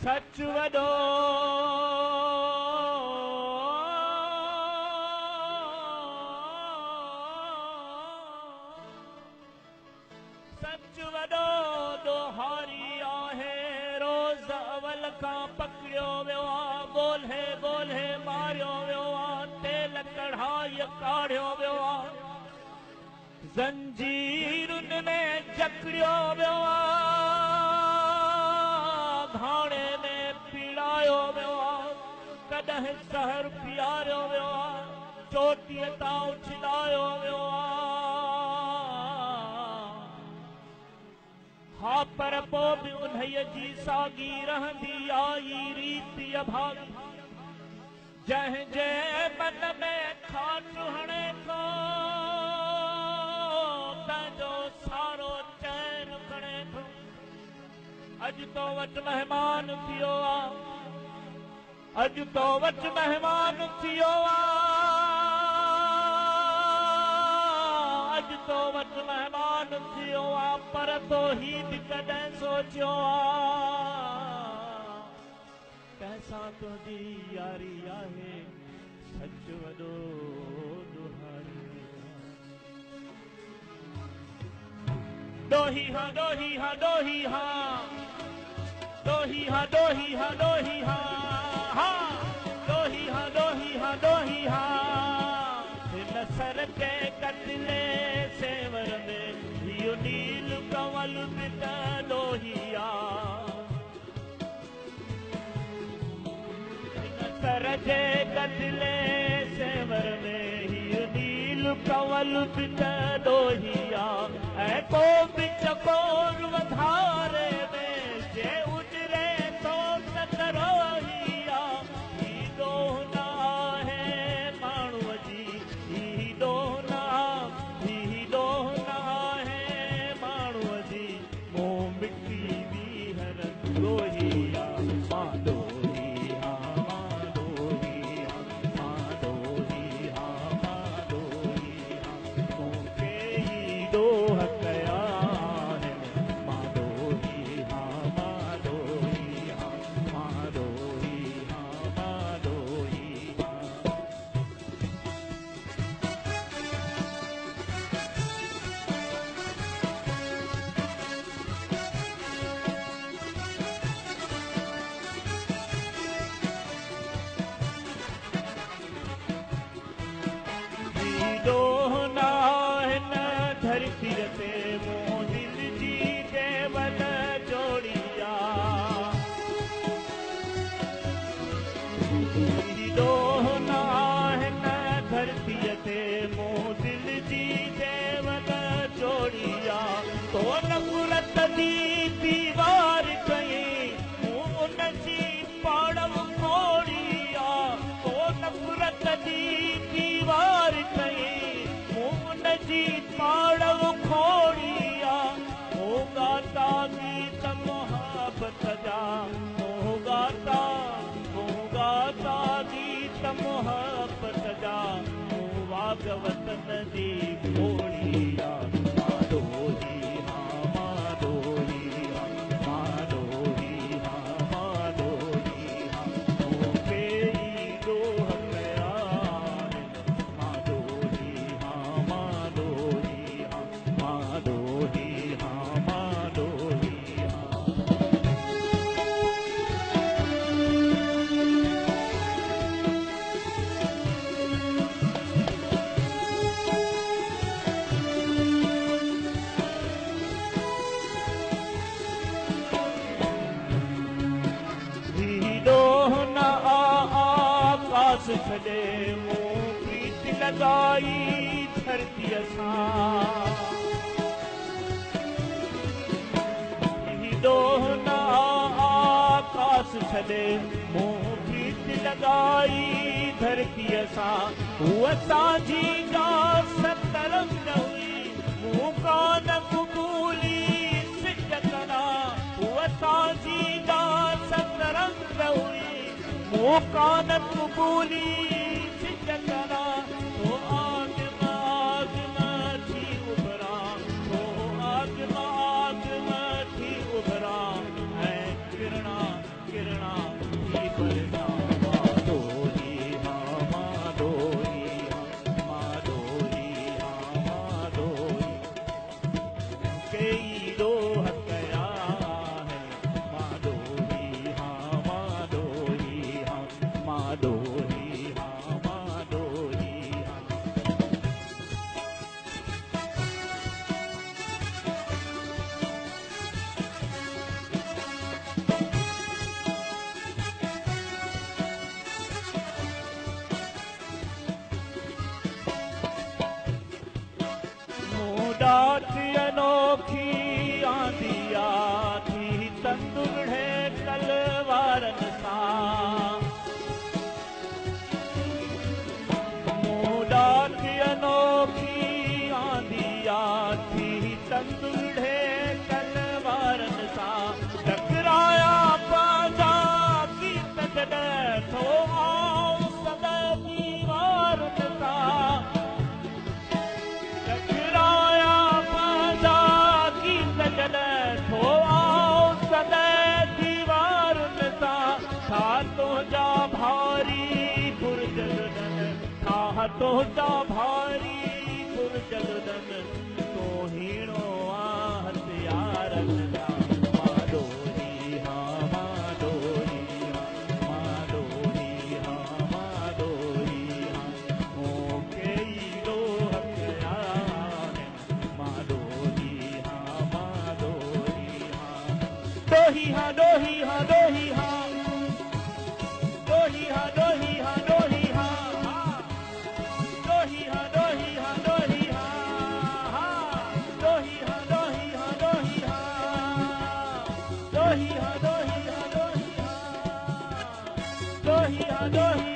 सच वॾो सच वॾो दोहारी आहे रोज़ अवल खां पकड़ियो वियो आहे ॻोल्हे ॻोल्हे मारियो वियो आहे तेल कढ़ाई काढ़ियो वियो आहे ज़ंजीरुनि में जकड़ियो वियो आहे घाणे में पीड़ायो वियो आहे कॾहिं ज़हर पीआरियो वियो आहे चोटीअ तां उछलायो वियो आहे हा पर पोइ बि उन्हीअ जी साॻी रहंदी आई रीति अभागी जंहिंजे मन में खाट हणे थो तंहिंजो सारो चैन खणे थो अॼु तो वटि महिमान थियो आहे अॼु तो वटि महिमान थियो आहे अॼु तो वटि महिमान थियो आहे पर तो ही बि कॾहिं सोचियो आहे कंहिंसां तुंहिंजी यारी आहे सच वॾो दुहारी डोही हा डोही हा डोही हा डोही हा डोही हा डोही हा हा डोही हा डोही हा डोही हा हिन सर के कतले सेवर में इहो नील कंवल बि त डोही सर जे कतले सेवर में हीअ नील कंवल बि त डोही ऐं को बि चकोर वधारे में जे उजरे तो त रोही ही डोह न आहे माण्हूअ जी ही डोह न आहे माण्हूअ जी मोह मिटी बीहर डोही मां डोही दोह कया है मां डोही मां डोही मां डोही मां डोही डोह ना धरतीअ ते मूं दिल जी केवल जोड़िया डोह न हिन धरतीअ ते मूं दिल जी केवल जोड़िया तो नफ़रत जी दीवार कई मूं उन जी पाड़व खोड़िया तो नफ़रत जी दीवार कई मूं उन जी पाड़व खोड़िया होगा गीत मोहब्बत जा होगा गीत मोहब्बत जा वागवत नदी खोड़िया मां डोही मां डोही मां डोही मां डोही मूंखे ई डोह कया मां डोही मां डोही मां डोही मां डोही आकाश छॾे मूं प्रीत लगाई धरतीअ सां डोह न आकाश छॾे मूं प्रीत लगाई धरतीअ सां उहा असांजी सतरंग न हुई मूं कान क़बूली सिज करा उहा असांजी सतरंग न हुई मूं कान क़बूली सिज करा तो आग में थी उभरा तो आग में थी उभरा ऐं किरणा तोहता भारी पुरजगदन तोहीणो आ हथियारन जा माडोही हा माडोही हा माडोही हा माडोही हा ओ केईरो हथियार माडोही हा माडोही हा दोही हा दोही हा दोही हा दोही हा दोही हा दोही हा दोही हा दोही हा दोही हा दोही हा दोही हा दोही हा दोही हा दोही हा दोही हा दोही